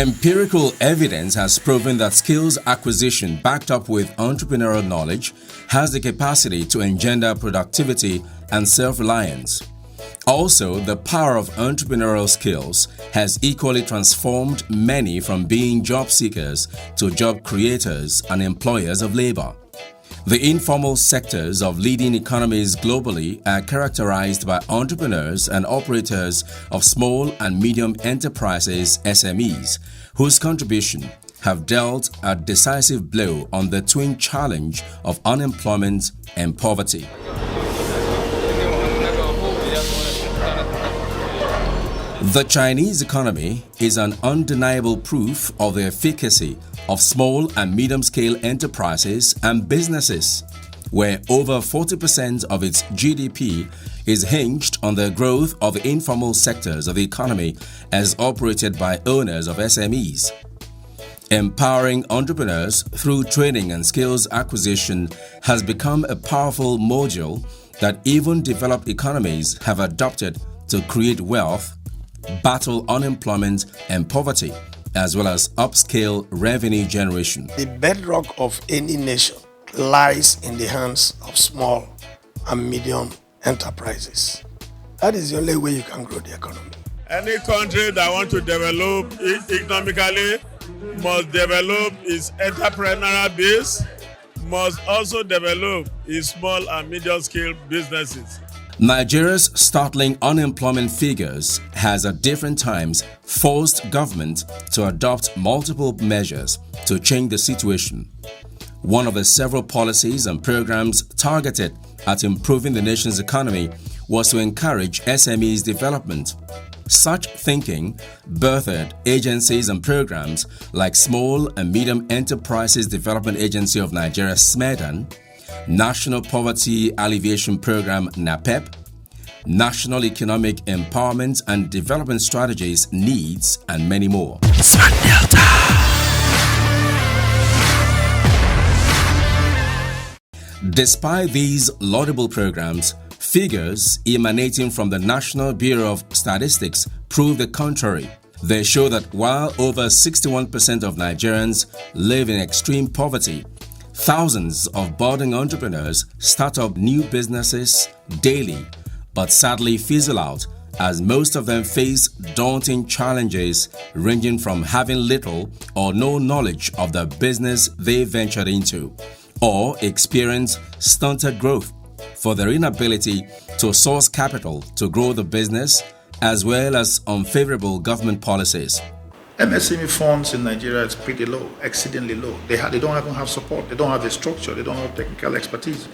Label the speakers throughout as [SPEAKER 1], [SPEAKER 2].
[SPEAKER 1] Empirical evidence has proven that skills acquisition backed up with entrepreneurial knowledge has the capacity to engender productivity and self-reliance. Also, the power of entrepreneurial skills has equally transformed many from being job seekers to job creators and employers of labor. The informal sectors of leading economies globally are characterized by entrepreneurs and operators of small and medium enterprises (SMEs), whose contribution have dealt a decisive blow on the twin challenge of unemployment and poverty. The Chinese economy is an undeniable proof of the efficacy of small and medium-scale enterprises and businesses, where over 40% of its GDP is hinged on the growth of the informal sectors of the economy as operated by owners of SMEs. Empowering entrepreneurs through training and skills acquisition has become a powerful module that even developed economies have adopted to create wealth, battle unemployment and poverty, as well as upscale revenue generation.
[SPEAKER 2] The bedrock of any nation lies in the hands of small and medium enterprises. That is the only way you can grow the economy.
[SPEAKER 3] Any country that wants to develop economically must develop its entrepreneurial base, must also develop its small and medium-scale businesses.
[SPEAKER 1] Nigeria's startling unemployment figures has at different times forced government to adopt multiple measures to change the situation. One of the several policies and programs targeted at improving the nation's economy was to encourage SMEs development. Such thinking birthed agencies and programs like Small and Medium Enterprises Development Agency of Nigeria (SMEDAN), National Poverty Alleviation Program (NAPEP), National Economic Empowerment and Development Strategies (NEEDS), and many more. Despite these laudable programs, figures emanating from the National Bureau of Statistics prove the contrary. They show that while over 61% of Nigerians live in extreme poverty, thousands of budding entrepreneurs start up new businesses daily, but sadly fizzle out as most of them face daunting challenges ranging from having little or no knowledge of the business they ventured into, or experience stunted growth for their inability to source capital to grow the business, as well as unfavorable government policies.
[SPEAKER 4] MSME funds in Nigeria is pretty low, exceedingly low. They don't even have support, they don't have a structure, they don't have technical expertise.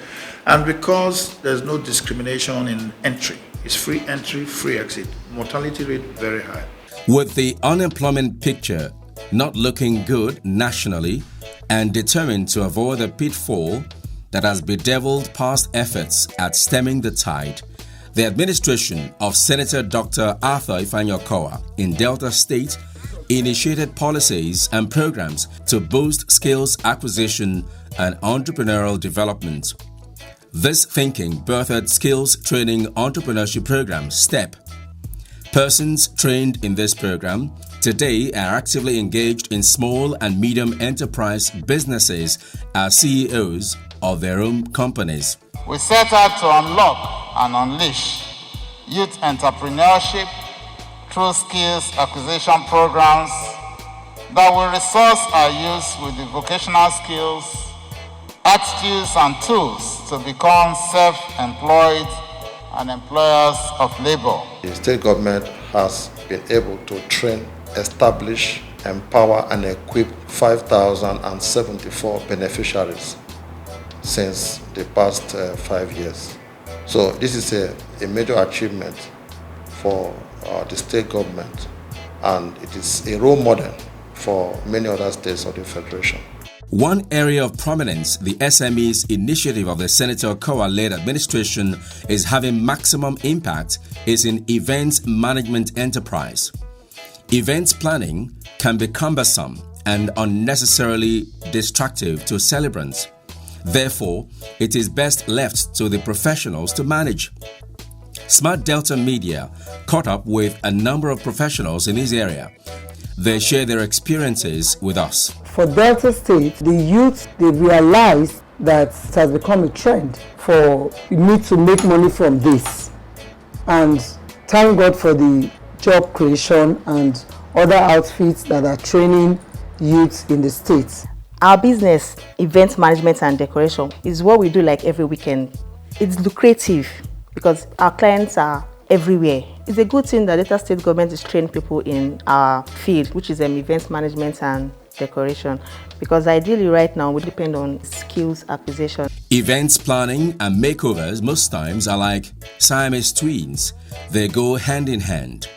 [SPEAKER 4] And because there's no discrimination in entry, it's free entry, free exit, mortality rate very high.
[SPEAKER 1] With the unemployment picture not looking good nationally, and determined to avoid the pitfall that has bedeviled past efforts at stemming the tide, the administration of Senator Dr. Arthur Ifeanyi in Delta State initiated policies and programs to boost skills acquisition and entrepreneurial development. This thinking birthed Skills Training Entrepreneurship Program (STEP). Persons trained in this program today are actively engaged in small and medium enterprise businesses as CEOs of their own companies.
[SPEAKER 5] We set out to unlock and unleash youth entrepreneurship through skills acquisition programs that will resource our youth with the vocational skills, attitudes and tools to become self-employed and employers of labor.
[SPEAKER 6] The state government has been able to train, establish, empower and equip 5,074 beneficiaries since the past 5 years. So this is a major achievement for the state government, and it is a role model for many other states of the Federation.
[SPEAKER 1] One area of prominence the SMEs initiative of the Senator Kowa-led administration is having maximum impact is in events management enterprise. Events planning can be cumbersome and unnecessarily distractive to celebrants. Therefore, it is best left to the professionals to manage. Smart Delta Media caught up with a number of professionals in this area They share their experiences with us.
[SPEAKER 7] For Delta State, the youth, they realize that it has become a trend for me to make money from this. And thank God for the job creation and other outfits that are training youths in the state.
[SPEAKER 8] Our business, event management and decoration, is what we do like every weekend. It's lucrative because our clients are everywhere. It's a good thing that Delta State government is training people in our field, which is event management and decoration, because ideally right now we depend on skills acquisition.
[SPEAKER 1] Events planning and makeovers most times are like Siamese twins. They go hand in hand.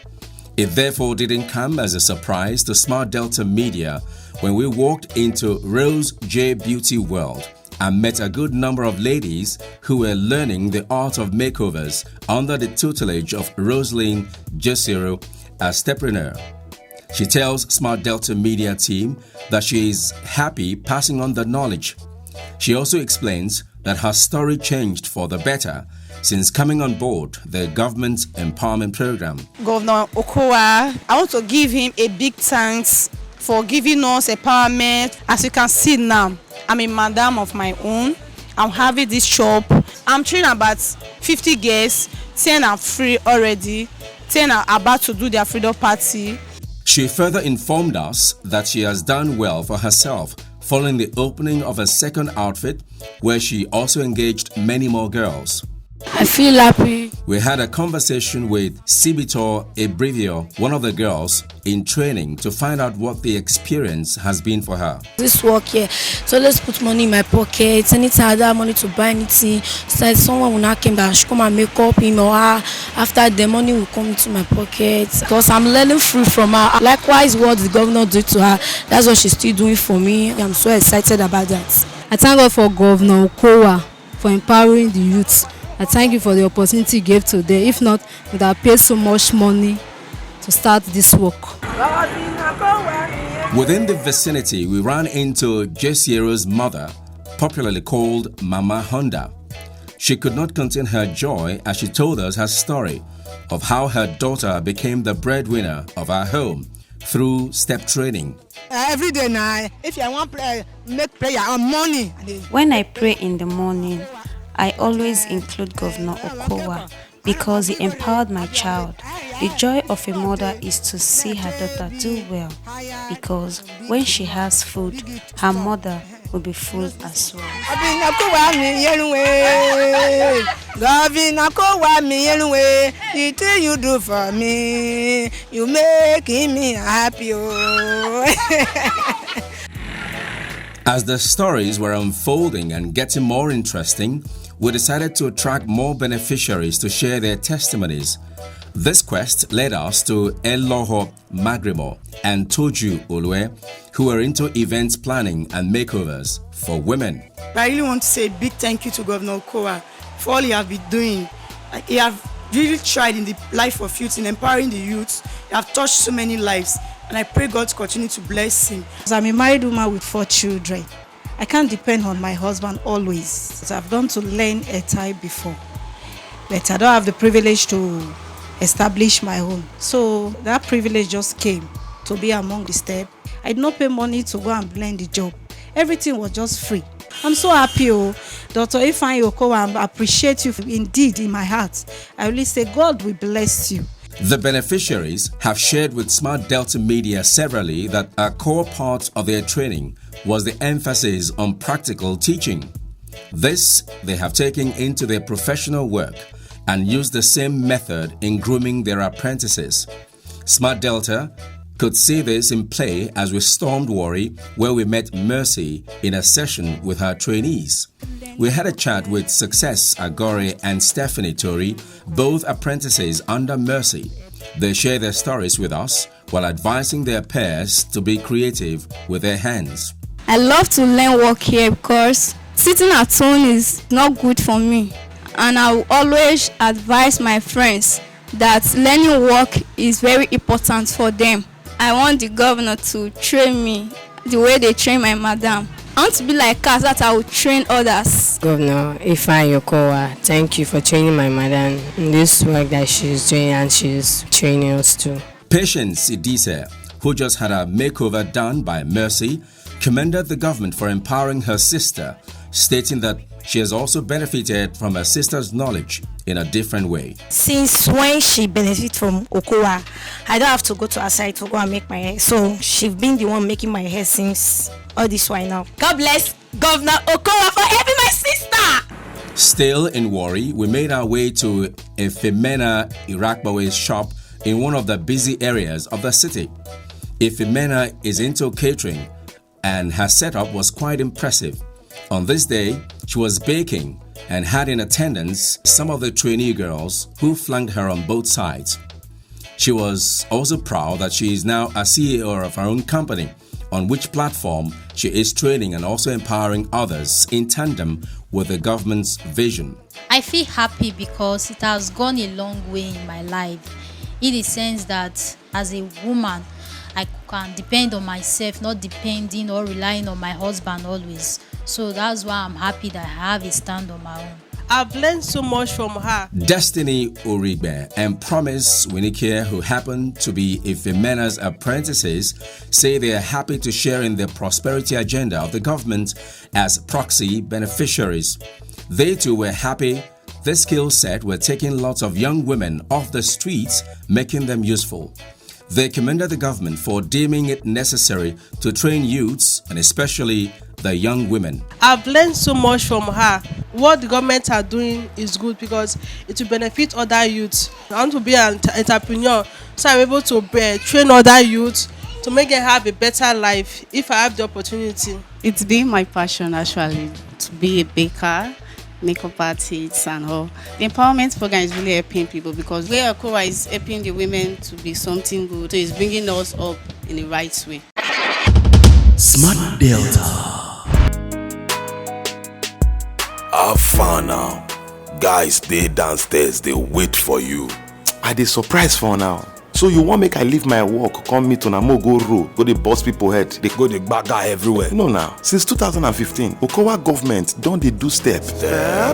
[SPEAKER 1] It therefore didn't come as a surprise to Smart Delta Media when we walked into Rose J Beauty World and met a good number of ladies who were learning the art of makeovers under the tutelage of Roselyn Jesiro as Entrepreneurial. She tells Smart Delta Media team that she is happy passing on the knowledge. She also explains that her story changed for the better since coming on board the government empowerment program.
[SPEAKER 9] Governor Okowa, I want to give him a big thanks for giving us empowerment. As you can see now, I'm a madam of my own. I'm having this shop. I'm training about 50 guests. 10 are free already. 10 are about to do their freedom party.
[SPEAKER 1] She further informed us that she has done well for herself following the opening of a second outfit where she also engaged many more girls.
[SPEAKER 10] I feel happy.
[SPEAKER 1] We had a conversation with Sibito Ebrivio, one of the girls in training, to find out what the experience has been for her.
[SPEAKER 10] This work here, so let's put money in my pocket. Anytime I don't have money to buy anything, so someone will not come back, she come and make up him or her. After the money will come into my pocket, because I'm learning free from her. Likewise, what the governor did to her, that's what she's still doing for me. I'm so excited about that.
[SPEAKER 11] I thank God for Governor Okowa for empowering the youth. I thank you for the opportunity you gave today. If not, we would have paid so much money to start this work.
[SPEAKER 1] Within the vicinity, we ran into Jesiero's mother, popularly called Mama Honda. She could not contain her joy as she told us her story of how her daughter became the breadwinner of our home through step training.
[SPEAKER 9] Every day now, if I want to make prayer on morning.
[SPEAKER 12] When I pray in the morning, I always include Governor Okowa because he empowered my child. The joy of a mother is to see her daughter do well, because when she has food, her mother will be full as well.
[SPEAKER 9] The thing you do for me, you making me happy.
[SPEAKER 1] As the stories were unfolding and getting more interesting, we decided to attract more beneficiaries to share their testimonies. This quest led us to Eloho Magrimo and Toju Olwe, who were into events planning and makeovers for women.
[SPEAKER 9] I really want to say a big thank you to Governor Okowa for all he has been doing. He has really tried in the life of youth, in empowering the youth. He has touched so many lives, and I pray God to continue to bless him.
[SPEAKER 13] I'm a married woman with 4 children. I can't depend on my husband always. I've gone to learn a type before, but I don't have the privilege to establish my own. So that privilege just came to be among the step. I did not pay money to go and learn the job. Everything was just free. I'm so happy, Dr. Ifeanyi Okowa. I appreciate you indeed in my heart. I really say God will bless you.
[SPEAKER 1] The beneficiaries have shared with Smart Delta Media severally that a core part of their training was the emphasis on practical teaching. This they have taken into their professional work and used the same method in grooming their apprentices. Smart Delta could see this in play as we stormed Warri, where we met Mercy in a session with her trainees. We had a chat with Success Agore and Stephanie Tori, both apprentices under Mercy. They share their stories with us while advising their peers to be creative with their hands.
[SPEAKER 10] I love to learn work here because sitting at home is not good for me. And I will always advise my friends that learning work is very important for them. I want the governor to train me the way they train my madam. I want to be like her, that I will train others.
[SPEAKER 14] Governor Ifeanyi Okowa, thank you for training my madam in this work that she's doing, and she's training us too.
[SPEAKER 1] Patience Idise, who just had a makeover done by Mercy, commended the government for empowering her sister, stating that she has also benefited from her sister's knowledge in a different way.
[SPEAKER 15] Since when she benefits from Okowa, I don't have to go to her side to go and make my hair. So she's been the one making my hair since all this while now. God bless Governor Okowa for helping my sister.
[SPEAKER 1] Still in Warri, we made our way to Ifemena Irakbawe's shop in one of the busy areas of the city. Ifemena is into catering and her setup was quite impressive. On this day, she was baking and had in attendance some of the trainee girls who flanked her on both sides. She was also proud that she is now a CEO of her own company, on which platform she is training and also empowering others in tandem with the government's vision.
[SPEAKER 16] I feel happy because it has gone a long way in my life, in the sense that as a woman, I can depend on myself, not depending or relying on my husband always. So that's why I'm happy that I have a stand on my own.
[SPEAKER 17] I've learned so much from her.
[SPEAKER 1] Destiny Uribe and Promise Winike, who happen to be Ifemena's apprentices, say they are happy to share in the prosperity agenda of the government as proxy beneficiaries. They too were happy this skill set were taking lots of young women off the streets, making them useful. They commended the government for deeming it necessary to train youths and especially the young women.
[SPEAKER 17] I've learned so much from her. What the government are doing is good because it will benefit other youths. I want to be an entrepreneur, so I'm able to train other youths to make them have a better life if I have the opportunity.
[SPEAKER 18] It's been my passion actually to be a baker, makeup artists and all. The empowerment program is really helping people because where Okowa is helping the women to be something good, so it's bringing us up in the right way.
[SPEAKER 19] Smart Delta. Have fun now. Guys, stay downstairs, they wait for you.
[SPEAKER 20] I dey surprise for now. So you want make I leave my work, come meet on Amo go road, go dey bust people head, they go dey gbaga everywhere. No now, since 2015, Okowa government don dey do step.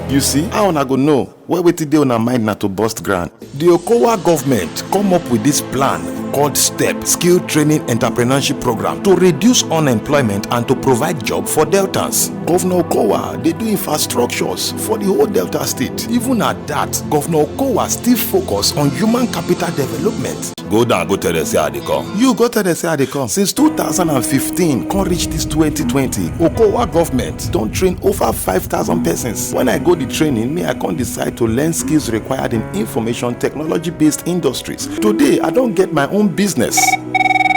[SPEAKER 20] You see, how una go know where wetin dey una mind na to bust ground.
[SPEAKER 19] The Okowa government come up with this plan called STEP, Skill Training Entrepreneurship Program, to reduce unemployment and to provide job for Deltans. Governor Okowa, they do infrastructures for the whole Delta state. Even at that, Governor Okowa still focus on human capital development. Go down, go tell them say how they come.
[SPEAKER 20] You go tell them say how they come.
[SPEAKER 19] Since 2015, come reach this 2020, Okowa government don't train over 5,000 persons. When I go the training, me I can't decide to learn skills required in information technology-based industries. Today, I don't get my own business.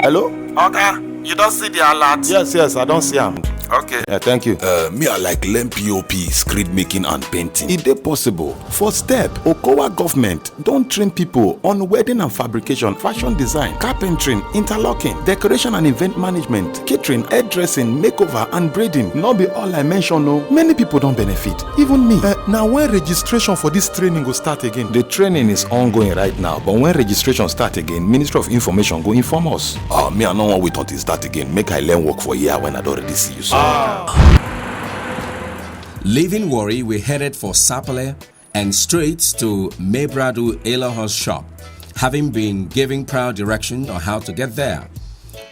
[SPEAKER 19] Hello?
[SPEAKER 20] Okay, you don't see the alert?
[SPEAKER 19] Yes, I don't see them.
[SPEAKER 20] Okay.
[SPEAKER 19] Yeah, thank you.
[SPEAKER 20] Me I like learn POP, script making and painting.
[SPEAKER 19] Is it possible? For STEP, Okowa government don't train people on wedding and fabrication, fashion design, carpentry, interlocking, decoration and event management, catering, hairdressing, makeover and braiding. Not be all I mention, no. Many people don't benefit, even me.
[SPEAKER 20] Now when registration for this training will start again?
[SPEAKER 19] The training is ongoing right now, but when registration start again, Ministry of Information go inform us. Me I no want wait until start again. Make I learn work for a year when I already see you. So.
[SPEAKER 1] Leaving Warri, we headed for Sapele and straight to Mebradu Elohor's shop, having been given prior direction on how to get there.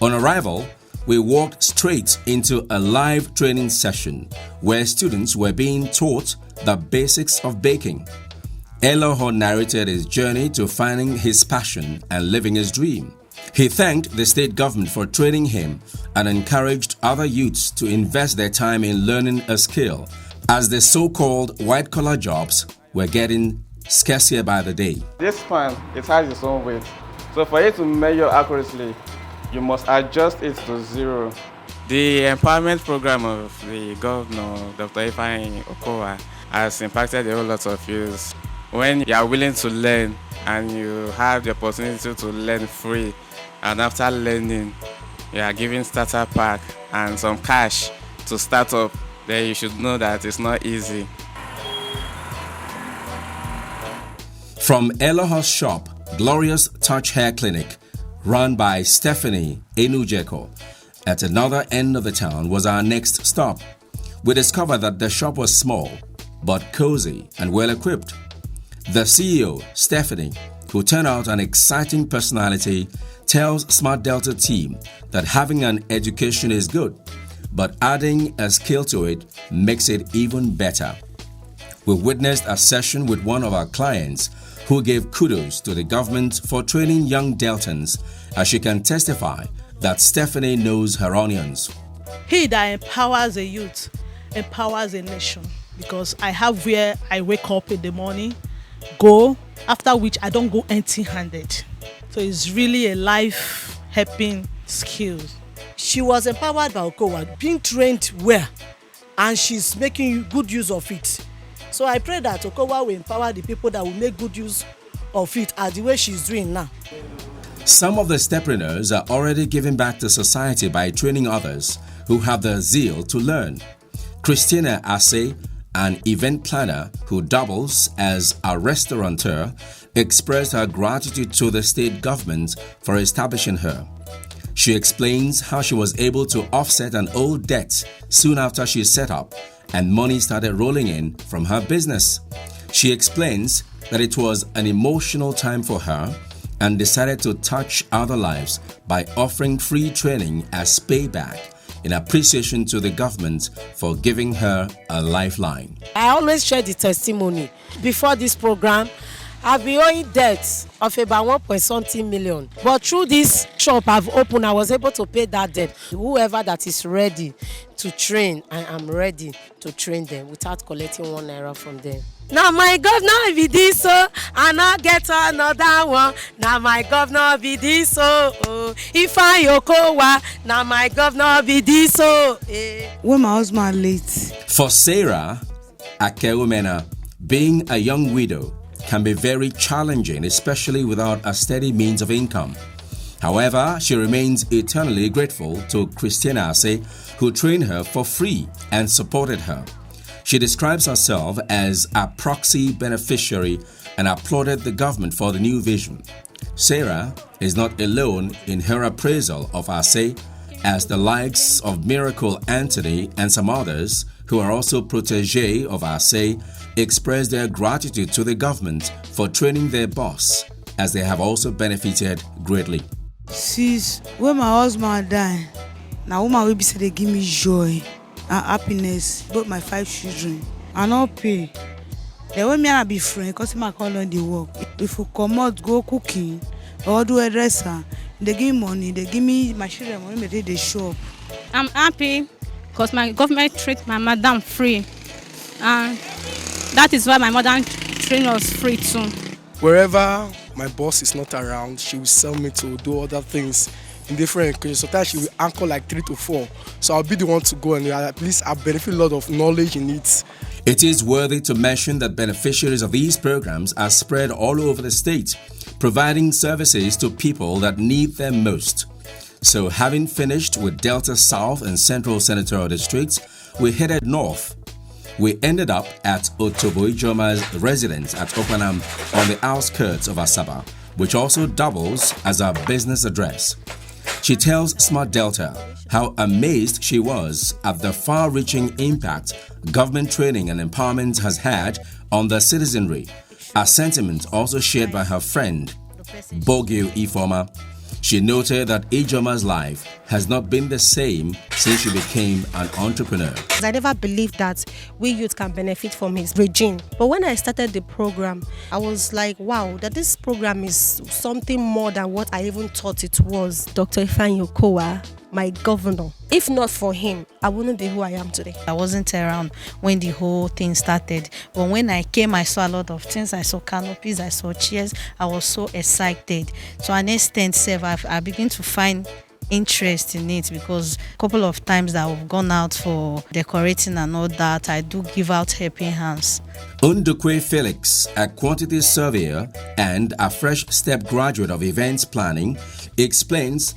[SPEAKER 1] On arrival, we walked straight into a live training session where students were being taught the basics of baking. Elohor narrated his journey to finding his passion and living his dream. He thanked the state government for training him and encouraged other youths to invest their time in learning a skill, as the so-called white-collar jobs were getting scarcer by the day.
[SPEAKER 21] This pan, it has its own weight. So for it to measure accurately, you must adjust it to 0.
[SPEAKER 22] The empowerment program of the governor, Dr. Ifeanyi Okowa, has impacted a whole lot of youths. When you are willing to learn and you have the opportunity to learn free, and after learning, you are given starter pack and some cash to start up, then you should know that it's not easy.
[SPEAKER 1] From Elohor's shop, Glorious Touch Hair Clinic, run by Stephanie Enujeko, at another end of the town was our next stop. We discovered that the shop was small, but cozy and well equipped. The CEO, Stephanie, who turned out an exciting personality, tells Smart Delta team that having an education is good, but adding a skill to it makes it even better. We witnessed a session with one of our clients who gave kudos to the government for training young Deltans, as she can testify that Stephanie knows her onions.
[SPEAKER 2] He that empowers a youth empowers a nation, because I have where I wake up in the morning, go, after which I don't go empty-handed. So it's really a life-helping skill.
[SPEAKER 3] She was empowered by Okowa, being trained well, and she's making good use of it. So I pray that Okowa will empower the people that will make good use of it as the way she's doing now.
[SPEAKER 1] Some of the stepreneurs are already giving back to society by training others who have the zeal to learn. Christina Ase, an event planner who doubles as a restaurateur, expressed her gratitude to the state government for establishing her. She explains how she was able to offset an old debt soon after she set up, and money started rolling in from her business. She explains that it was an emotional time for her and decided to touch other lives by offering free training as payback in appreciation to the government for giving her a lifeline.
[SPEAKER 3] I always share the testimony. Before this program, I've been owing debts of about 1.something million. But through this shop I've opened, I was able to pay that debt. Whoever that is ready to train, I am ready to train them without collecting 1 naira from them. Now my governor be this so, and I get another one. Now my governor be this so, if I Okowa, now my governor be this so.
[SPEAKER 23] When my husband late.
[SPEAKER 1] For Sarah Akeumena, being a young widow can be very challenging, especially without a steady means of income. However, she remains eternally grateful to Christina Ase, who trained her for free and supported her. She describes herself as a proxy beneficiary and applauded the government for the new vision. Sarah is not alone in her appraisal of Ase, as the likes of Miracle Anthony and some others who are also protégés of Ase express their gratitude to the government for training their boss, as they have also benefited greatly.
[SPEAKER 23] Since when my husband died, now woman will be say they give me joy and happiness, both my 5 children. I not pay. They want me and be friend because my call on the work. If we come out, go cooking or do a dresser, they give me money, they give me my children money, they the shop.
[SPEAKER 10] I'm happy because my government treat my madam free, and that is why my mother train us free too.
[SPEAKER 24] Wherever my boss is not around, she will sell me to do other things in different occasions. Sometimes she will anchor like 3 to 4. So I'll be the one to go, and at least I benefit a lot of knowledge in it.
[SPEAKER 1] It is worthy to mention that beneficiaries of these programs are spread all over the state, providing services to people that need them most. So having finished with Delta South and Central Senatorial Districts, we headed north. We ended up at Otobo Ijoma's residence at Opanam on the outskirts of Asaba, which also doubles as our business address. She tells Smart Delta how amazed she was at the far-reaching impact government training and empowerment has had on the citizenry, a sentiment also shared by her friend, Bogio Ifoma. She noted that Ijoma's life has not been the same since she became an entrepreneur.
[SPEAKER 25] I never believed that we youth can benefit from his regime. But when I started the program, I was like, wow, that this program is something more than what I even thought it was. Dr. Ifeanyi Okowa, my governor. If not for him, I wouldn't be who I am today.
[SPEAKER 26] I wasn't around when the whole thing started. But when I came, I saw a lot of things. I saw canopies, I saw chairs. I was so excited. To an extent, I began to find interest in it, because a couple of times that I've gone out for decorating and all that, I do give out helping hands.
[SPEAKER 1] Undukwe Felix, a quantity surveyor and a Fresh Step graduate of events planning, explains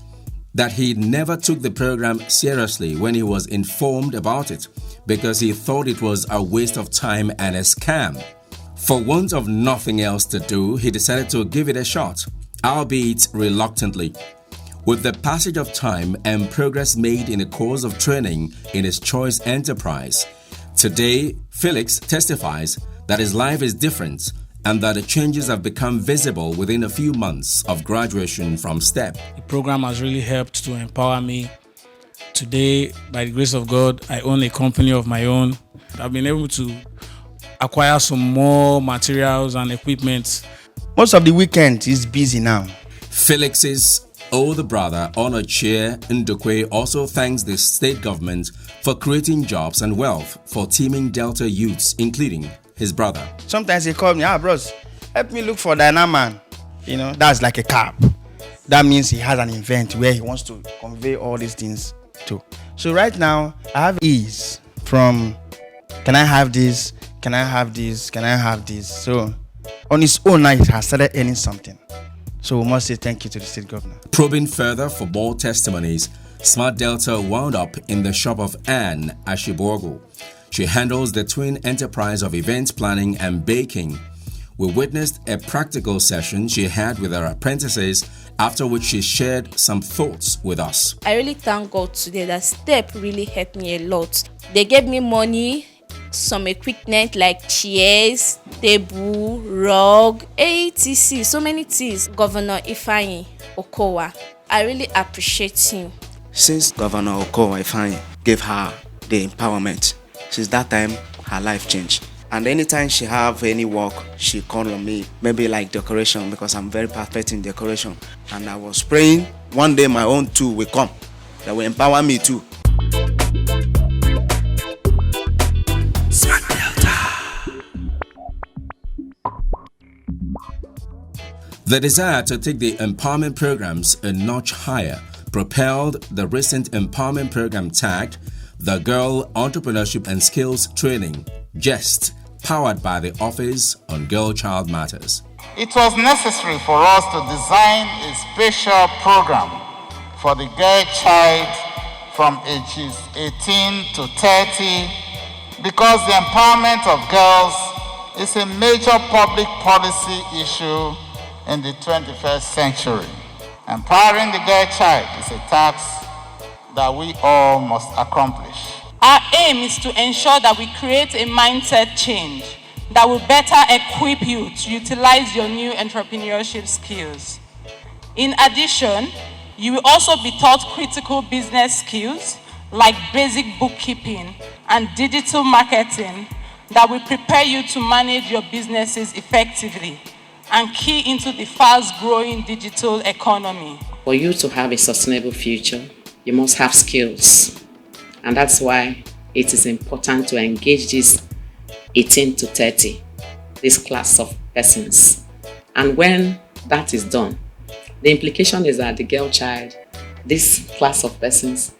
[SPEAKER 1] that he never took the program seriously when he was informed about it, because he thought it was a waste of time and a scam. For want of nothing else to do, he decided to give it a shot, albeit reluctantly. With the passage of time and progress made in the course of training in his choice enterprise, today Felix testifies that his life is different and that the changes have become visible within a few months of graduation from STEP.
[SPEAKER 4] The program has really helped to empower me. Today, by the grace of God, I own a company of my own. I've been able to acquire some more materials and equipment.
[SPEAKER 5] Most of the weekend is busy now.
[SPEAKER 1] Felix's older brother, Onochie Ndukwe, also thanks the state government for creating jobs and wealth for teeming Delta youths, including his brother.
[SPEAKER 5] Sometimes he called me, bros, help me look for Dynaman. That's like a cab. That means he has an event where he wants to convey all these things to. So right now, I have ease from, can I have this? Can I have this? Can I have this? So on his own now, he has started earning something. So we must say thank you to the state governor.
[SPEAKER 1] Probing further for more testimonies, Smart Delta wound up in the shop of Anne Ashiborgo. She handles the twin enterprise of event planning and baking. We witnessed a practical session she had with her apprentices, after which she shared some thoughts with us.
[SPEAKER 6] I really thank God today that STEP really helped me a lot. They gave me money, some equipment like chairs, table, rug, etc. So many things. Governor Ifeanyi Okowa, I really appreciate him.
[SPEAKER 7] Since Governor Okowa Ifeanyi gave her the empowerment, since that time her life changed. And anytime she have any work, she call on me, maybe like decoration, because I'm very perfect in decoration. And I was praying one day my own too will come, that will empower me too.
[SPEAKER 1] The desire to take the empowerment programs a notch higher propelled the recent empowerment program tagged the Girl Entrepreneurship and Skills Training, GEST, powered by the Office on Girl Child Matters.
[SPEAKER 8] It was necessary for us to design a special program for the girl child from ages 18 to 30 because the empowerment of girls is a major public policy issue in the 21st century. Empowering the girl child is a task that we all must accomplish.
[SPEAKER 11] Our aim is to ensure that we create a mindset change that will better equip you to utilize your new entrepreneurship skills. In addition, you will also be taught critical business skills like basic bookkeeping and digital marketing that will prepare you to manage your businesses effectively and key into the fast-growing digital economy.
[SPEAKER 27] For you to have a sustainable future, you must have skills. And that's why it is important to engage this 18 to 30, this class of persons. And when that is done, the implication is that the girl child, this class of persons,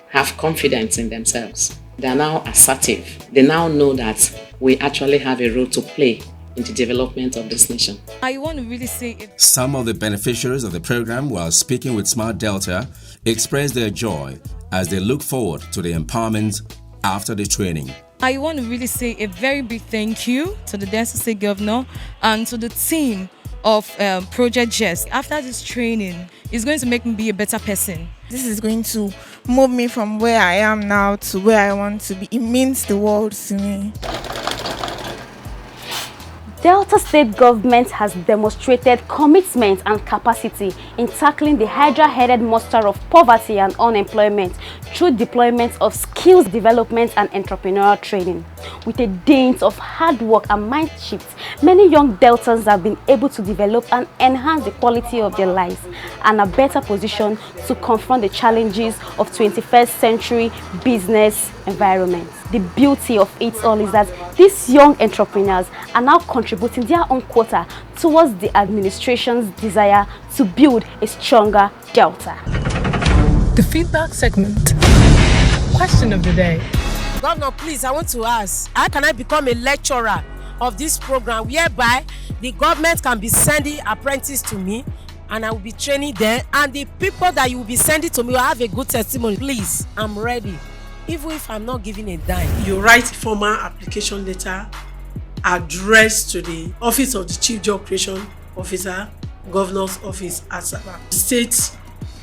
[SPEAKER 27] have confidence in themselves. They are now assertive. They now know that we actually have a role to play in the development of this nation.
[SPEAKER 25] I want to really say it.
[SPEAKER 1] Some of the beneficiaries of the program, while speaking with Smart Delta, expressed their joy as they look forward to the empowerment after the training.
[SPEAKER 25] I want to really say a very big thank you to the Delta State Governor and to the team of Project GEST. After this training, it's going to make me be a better person.
[SPEAKER 28] This is going to move me from where I am now to where I want to be. It means the world to me.
[SPEAKER 29] Delta State government has demonstrated commitment and capacity in tackling the hydra-headed monster of poverty and unemployment through deployment of skills development and entrepreneurial training. With a dint of hard work and mind shift, many young Deltans have been able to develop and enhance the quality of their lives and are better positioned to confront the challenges of 21st century business environment. The beauty of it all is that these young entrepreneurs are now contributing their own quota towards the administration's desire to build a stronger Delta.
[SPEAKER 30] The feedback segment. Question of the day.
[SPEAKER 3] Governor, please, I want to ask, how can I become a lecturer of this program whereby the government can be sending apprentices to me and I will be training them, and the people that you will be sending to me will have a good testimony? Please, I'm ready. Even if I'm not giving a dime.
[SPEAKER 31] You write a formal application letter addressed to the Office of the Chief Job Creation Officer, Governor's Office, Asaba. State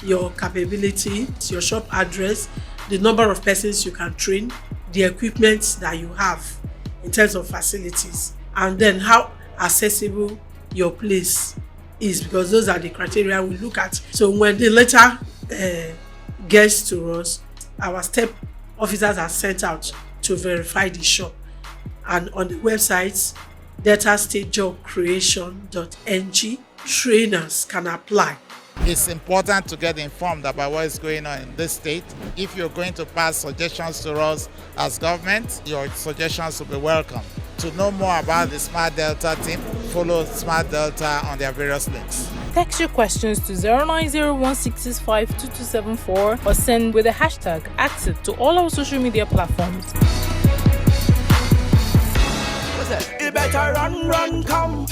[SPEAKER 31] your capability, your shop address, the number of persons you can train, the equipment that you have in terms of facilities, and then how accessible your place is, because those are the criteria we look at. So when the letter gets to us, our step officers are sent out to verify the shop. And on the website, deltastatejobcreation.ng, trainers can apply.
[SPEAKER 8] It's important to get informed about what is going on in this state. If you're going to pass suggestions to us as government, your suggestions will be welcome. To know more about the Smart Delta team, follow Smart Delta on their various links.
[SPEAKER 30] Text your questions to 09016652274 or send with the hashtag #AXIT to all our social media platforms.
[SPEAKER 9] You better run, come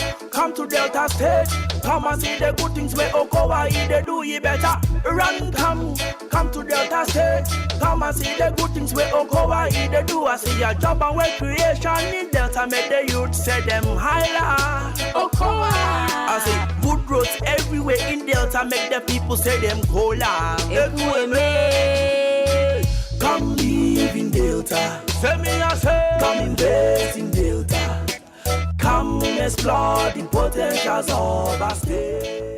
[SPEAKER 9] to Delta State. Come and see the good things where Okowa they do. You better run, come to Delta State. Come and see the good things where Okowa they do. I see your job and work creation in Delta, make the youth say them highlight. Okowa. I see good roads everywhere in Delta, make the people say them cola. Come live in Delta. Say me I say, come invest in Delta. Come explore the potentials of our state.